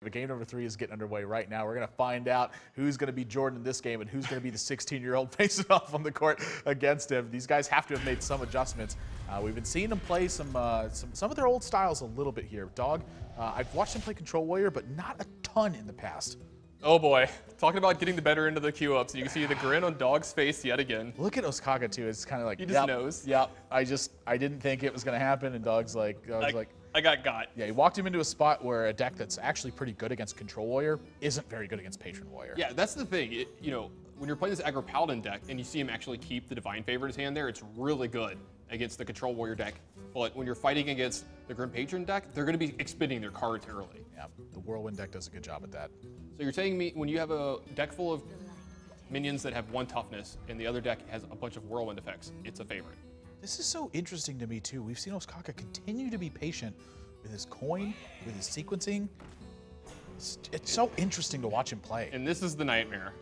But game number 3 is getting underway right now. We're going to find out who's going to be Jordan in this game and who's going to be the 16-year-old facing off on the court against him. These guys have to have made some adjustments. We've been seeing them play some of their old styles a little bit here. Dog, I've watched him play Control Warrior, but not a ton in the past. Oh boy, talking about getting the better end of the queue ups. You can see the grin on Dog's face yet again. Look at Ostkaka too. It's kind of like he just knows. Yep. I didn't think it was going to happen, and Dog's like, I got. Yeah, he walked him into a spot where a deck that's actually pretty good against Control Warrior isn't very good against Patron Warrior. Yeah, that's the thing. You know, when you're playing this aggro Paladin deck and you see him actually keep the Divine Favor in his hand there, it's really good against the Control Warrior deck. But when you're fighting against the Grim Patron deck, they're going to be expending their cards early. Yeah, the Whirlwind deck does a good job at that. So you're telling me when you have a deck full of minions that have 1 toughness and the other deck has a bunch of Whirlwind effects, it's a favorite. This is so interesting to me too. We've seen Ostkaka continue to be patient with his coin, with his sequencing. It's so interesting to watch him play. And this is the nightmare.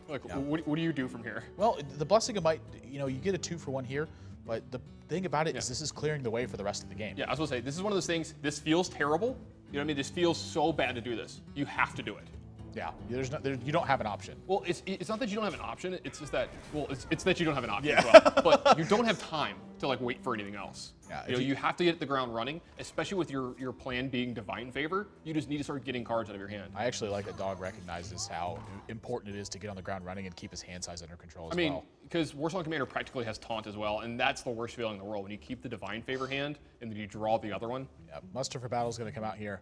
Like, yeah. What do you do from here? Well, the Blessing of Might, you get a 2-for-1 here, but the thing about it is this is clearing the way for the rest of the game. Yeah, I was gonna say, this is one of those things, this feels terrible. You know what I mean? This feels so bad to do this. You have to do it. Yeah, you don't have an option. Well, it's not that you don't have an option. It's just that, well, it's that you don't have an option yeah. as well. But you don't have time to like wait for anything else. Yeah, you have to get the ground running, especially with your plan being Divine Favor. You just need to start getting cards out of your hand. I actually like that Dog recognizes how important it is to get on the ground running and keep his hand size under control as well. I mean, well. because Warsong Commander practically has Taunt as well, and that's the worst feeling in the world when you keep the Divine Favor hand and then you draw the other one. Yeah, Muster for Battle is going to come out here.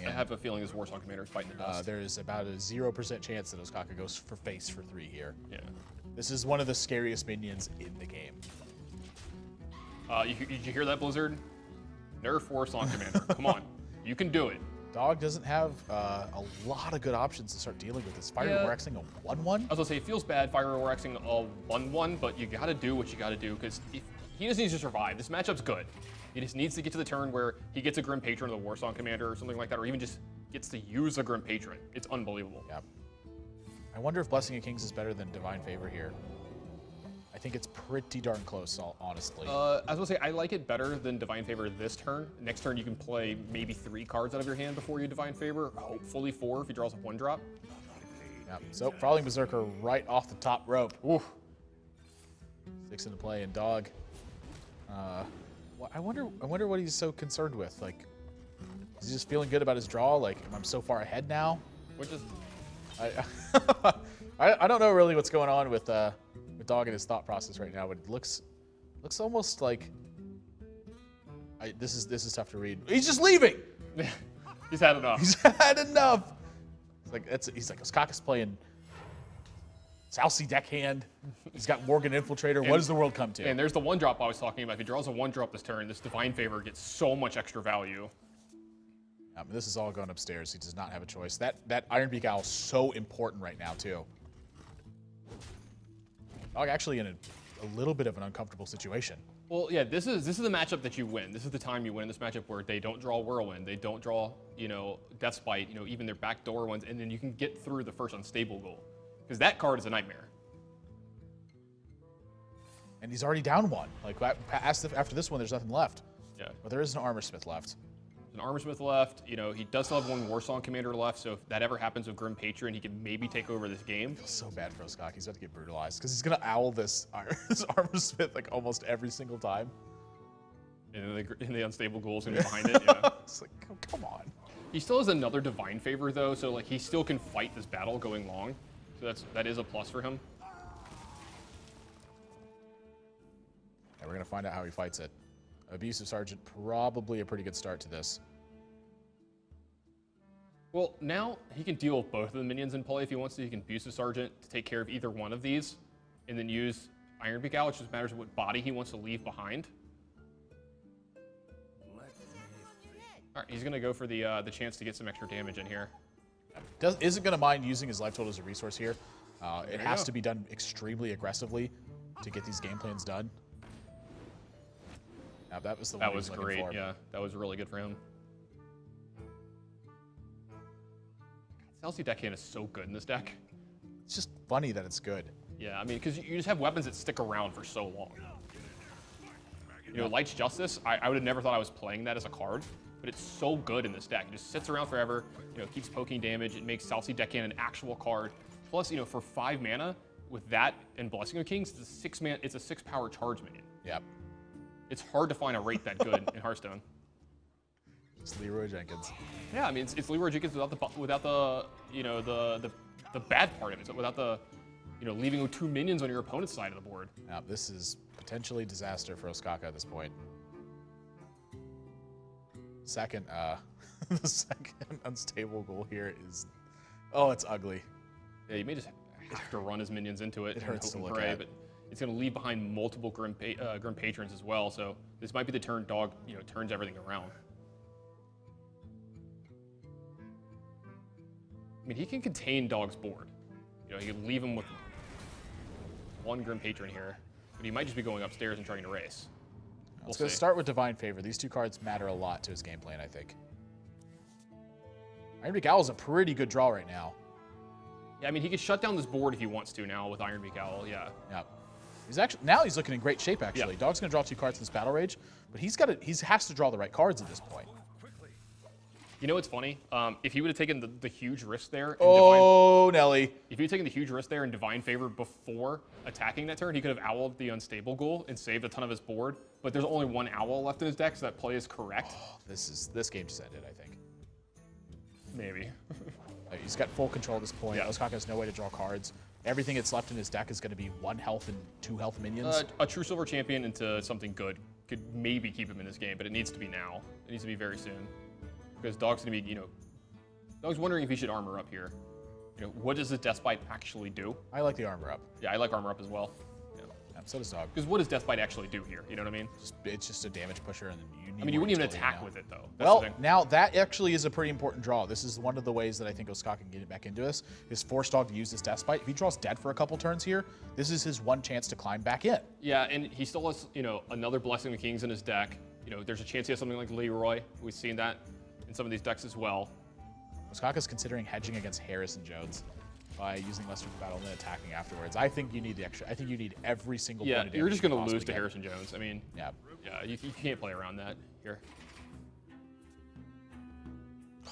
I have a feeling this Warsong Commander is fighting the dust. There is about a 0% chance that Ostkaka goes for face for 3 here. Yeah. This is one of the scariest minions in the game. Did you hear that, Blizzard? Nerf Warsong Commander. Come on. You can do it. Dog doesn't have a lot of good options to start dealing with this. Fire Warxing a 1-1? I was going to say, it feels bad Fire Warxing a 1-1, but you got to do what you got to do because he just needs to survive. This matchup's good. He just needs to get to the turn where he gets a Grim Patron of the Warsong Commander or something like that, or even just gets to use a Grim Patron. It's unbelievable. Yeah. I wonder if Blessing of Kings is better than Divine Favor here. I think it's pretty darn close, honestly. I was going to say, I like it better than Divine Favor this turn. Next turn, you can play maybe 3 cards out of your hand before you Divine Favor, hopefully 4 if he draws a 1-drop. Yeah. So, Prowling Berserker right off the top rope. Oof. 6 into play, and Dog. I wonder what he's so concerned with. Like, is he just feeling good about his draw? Like, I'm so far ahead now. Which is, I don't know really what's going on with Dog and his thought process right now, but it looks almost like this is tough to read. He's just leaving. He's had enough. He's had enough. He's like Ostkaka's playing South Sea deckhand. He's got Morgan Infiltrator. What does the world come to? And there's the 1-drop I was talking about. If he draws a 1-drop this turn, this Divine Favor gets so much extra value. This is all going upstairs. He does not have a choice. That Iron Beak Owl is so important right now too. Dog actually in a little bit of an uncomfortable situation. Well, yeah, this is the matchup that you win. This is the time you win this matchup where they don't draw Whirlwind, they don't draw Deathspite, even their backdoor ones, and then you can get through the first unstable goal because that card is a nightmare. And he's already down 1. Like after this one, there's nothing left. Yeah. But there is an Armor Smith left. An Armor Smith left. He does still have 1 Warsong Commander left, so if that ever happens with Grim Patron, he can maybe take over this game. I feel so bad for Ostkaka. He's about to get brutalized because he's going to owl this Armor Smith like almost every single time. And the unstable goal's going to be behind it, yeah. It's like, come on. He still has another Divine Favor, though, so like he still can fight this battle going long. So that is a plus for him. Yeah, we're going to find out how he fights it. Abusive Sergeant, probably a pretty good start to this. Well, now he can deal with both of the minions in play if he wants to. He can Abusive Sergeant to take care of either one of these, and then use Iron Beak Owl, which just matters what body he wants to leave behind. All right, he's going to go for the chance to get some extra damage in here. Isn't going to mind using his life total as a resource here. It has to be done extremely aggressively to get these game plans done. Yeah, that was the one that was great. Yeah, that was really good for him. South Sea deckhand is so good in this deck. It's just funny that it's good. Yeah, I mean, because you just have weapons that stick around for so long. Light's Justice, I would have never thought I was playing that as a card. but it's so good in this deck. It just sits around forever, keeps poking damage. It makes South Sea Deckhand an actual card. Plus, for 5 mana, with that and Blessing of Kings, it's a 6-power charge minion. Yep. It's hard to find a rate that good in Hearthstone. It's Leroy Jenkins. Yeah, I mean, it's Leroy Jenkins without the bad part of it, so without the leaving 2 minions on your opponent's side of the board. Now, this is potentially disaster for Ostkaka at this point. Second, the second unstable goal here is, it's ugly. Yeah, you may just have to run his minions into it. It hurts to look pray, at. But it's going to leave behind multiple Grim Patrons as well, so this might be the turn Dog, turns everything around. I mean, he can contain Dog's board. He can leave him with 1 Grim Patron here, but he might just be going upstairs and trying to race. Let's go start with Divine Favor. These 2 cards matter a lot to his game plan, I think. Iron Beak Owl is a pretty good draw right now. Yeah, I mean, he can shut down this board if he wants to now with Iron Beak Owl, yeah. Yeah. He's looking in great shape, actually. Yeah. Dog's going to draw 2 cards in this Battle Rage, but he has to draw the right cards at this point. You know what's funny? If he would have taken the huge risk there, Nelly. if he had taken the huge risk there in Divine Favor before attacking that turn, he could have owled the unstable ghoul and saved a ton of his board. But there's only 1 owl left in his deck, so that play is correct. Oh, this game just ended, I think. Maybe. He's got full control at this point. Yeah. Ostkaka has no way to draw cards. Everything that's left in his deck is going to be 1 health and 2 health minions. A true silver champion into something good could maybe keep him in this game, but it needs to be now. It needs to be very soon. Because Dog's going to be, Dog's wondering if he should armor up here. What does his Deathbite actually do? I like the armor up. Yeah, I like armor up as well. So does Dog. Because what does Deathbite actually do here? You know what I mean? It's just a damage pusher, and then you need. I mean, you more wouldn't even utility attack now. with it, though. Well, now that actually is a pretty important draw. This is one of the ways that I think Ostkaka can get it back into this, is force Dog to use this Deathbite. If he draws dead for a couple turns here, this is his 1 chance to climb back in. Yeah, and he still has, another Blessing of the Kings in his deck. There's a chance he has something like Leroy. We've seen that in some of these decks as well. Ostkaka's considering hedging against Harris and Jones by using Lester for battle and then attacking afterwards. I think you need the extra. I think you need every single point of damage. You're just going to possibly lose to get. Harrison Jones. I mean, Yeah. you can't play around that here.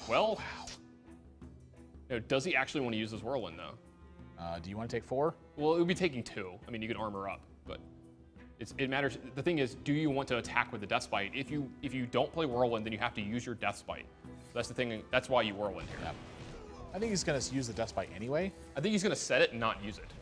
Well, does he actually want to use this Whirlwind, though? Do you want to take 4? Well, it would be taking 2. I mean, you could armor up, but it matters. The thing is, do you want to attack with the Deathbite? If you don't play Whirlwind, then you have to use your Deathbite. That's the thing. That's why you Whirlwind here. Yeah. I think he's going to use the Deathbite anyway. I think he's going to set it and not use it.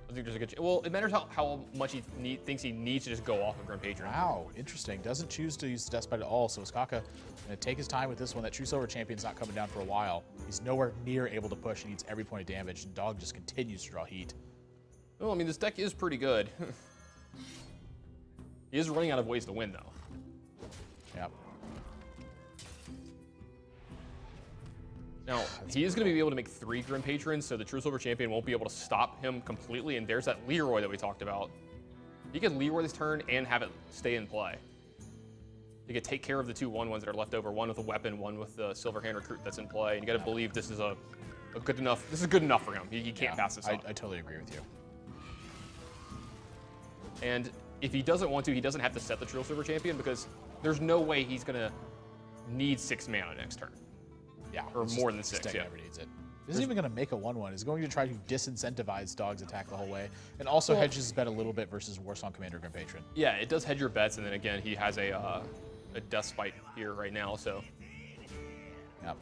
I think there's a good. Well, it matters how much he thinks he needs to just go off of Grim Patron. Wow, interesting. Doesn't choose to use the Deathbite at all, so Ostkaka going to take his time with this one. That True Silver Champion's not coming down for a while. He's nowhere near able to push. He needs every point of damage, and Dog just continues to draw heat. Well, I mean, this deck is pretty good. He is running out of ways to win, though. Yep. Now, he is going to be able to make 3 Grim Patrons, so the True Silver Champion won't be able to stop him completely, and there's that Leroy that we talked about. He could Leroy this turn and have it stay in play. He could take care of the 2 1-1s that are left over, 1 with a weapon, 1 with the Silver Hand Recruit that's in play, and you got to believe this is a good enough. This is good enough for him. He can't pass this up. I totally agree with you. And if he doesn't want to, he doesn't have to set the True Silver Champion, because there's no way he's going to need 6 mana next turn. Yeah, or more than 6, yeah. Never needs it. This isn't even going to make a 1-1. He's going to try to disincentivize Dog's attack the whole way, and also hedges his bet a little bit versus Warsong Commander Grim Patron. Yeah, it does hedge your bets, and then again, he has a Deathbite here right now, so. Yep.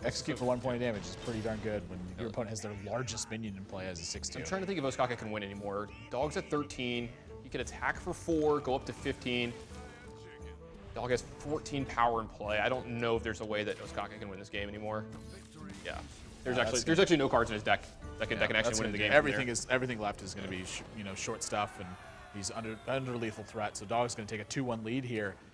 Execute for 1 point of damage is pretty darn good when your opponent has their largest minion in play as a 6-2. I'm trying to think if Ostkaka can win anymore. Dog's at 13. He can attack for 4, go up to 15. Dog has 14 power in play. I don't know if there's a way that Ostkaka can win this game anymore. Yeah, there's actually no cards in his deck that can actually win the game. Everything left is going to be short stuff, and he's under lethal threat. So Dog's going to take a 2-1 lead here.